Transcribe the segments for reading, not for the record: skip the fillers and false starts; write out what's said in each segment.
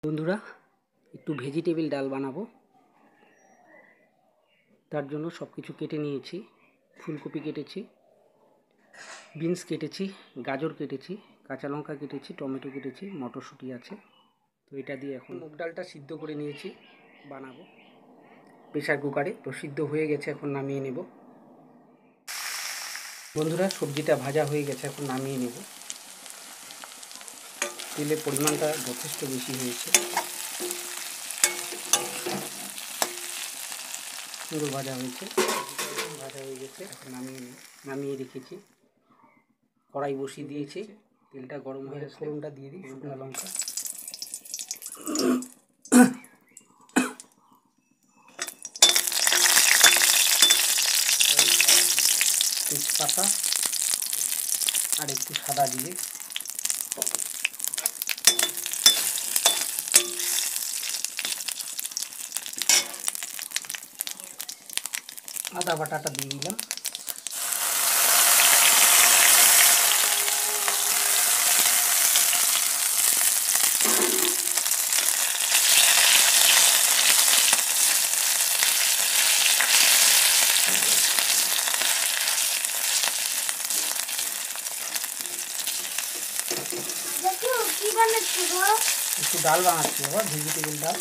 বন্ধুরা, একটু ভেজিটেবিল ডাল বানাবো। তার জন্য সব কিছু কেটে নিয়েছি। ফুলকপি কেটেছি, বিনস কেটেছি, গাজর কেটেছি, কাঁচা লঙ্কা কেটেছি, টমেটো কেটেছি, মটরশুঁটি আছে। তো এটা দিয়ে এখন মুগ ডালটা সিদ্ধ করে নিয়েছি, বানাবো প্রেসার কুকারে। তো সিদ্ধ হয়ে গেছে, এখন নামিয়ে নেব। বন্ধুরা, সবজিটা ভাজা হয়ে গেছে, এখন নামিয়ে নেব। তেলের পরিমাণটা যথেষ্ট বেশি হয়েছে। সুন্দর ভাজা হয়েছে, ভাজা হয়ে গেছে, এখন নামিয়ে রেখেছি। কড়াই বসিয়ে দিয়েছি, তেলটা গরম হয়ে গেছে, ফোড়নটা দিয়ে দিই। শুকনো লঙ্কা, তেজপাতা আর একটু সাদা জিরে, আদা বাটাটা দিয়ে দিলাম। একটু ডাল বানাচ্ছি বাবা, ভেজিটেবিল ডাল।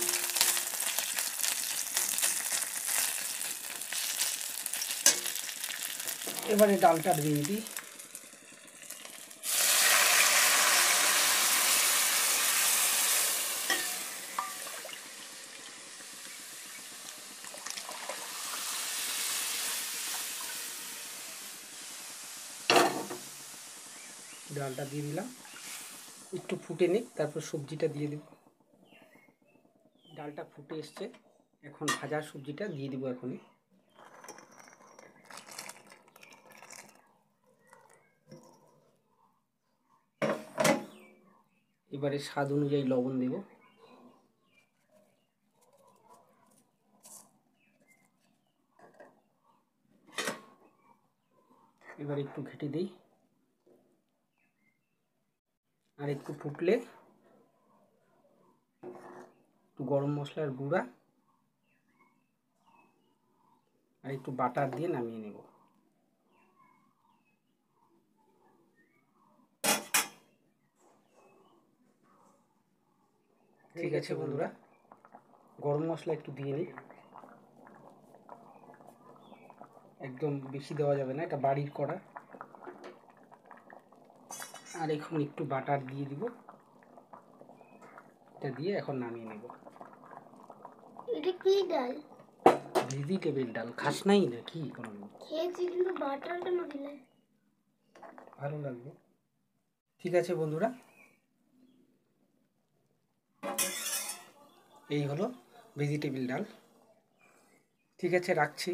এবারে ডালটা দিয়ে দিই। ডালটা দিয়ে দিলাম, একটু ফুটে নিক, তারপর সবজিটা দিয়ে দেব। ডালটা ফুটে এসছে, এখন ভাজা সবজিটা দিয়ে দেবো এখনই। এবারে স্বাদ অনুযায়ী লবণ দেব। এবার একটু ঘেটে দিই, আর একটু ফুটলে একটু গরম মশলার গুঁড়া আর একটু বাটার দিয়ে নামিয়ে নেব। ঠিক আছে বন্ধুরা, গরম মশলা একটু দিয়ে নিই। একদম বেশি দেওয়া যাবে না, এটা বাড়ির করা। আর এখন একটু বাটার দিয়ে দিব, এটা দিয়ে এখন নামিয়ে নেব। এটা কি ডাল? ভেজিটেবিল ডাল। খাস নাই নাকি কোনোদিন? খেয়েছি, কিন্তু বাটার কেন দিলে? ভালো লাগবে। ঠিক আছে বন্ধুরা, এই হলো ভেজিটেবিল ডাল। ঠিক আছে, রাখছি।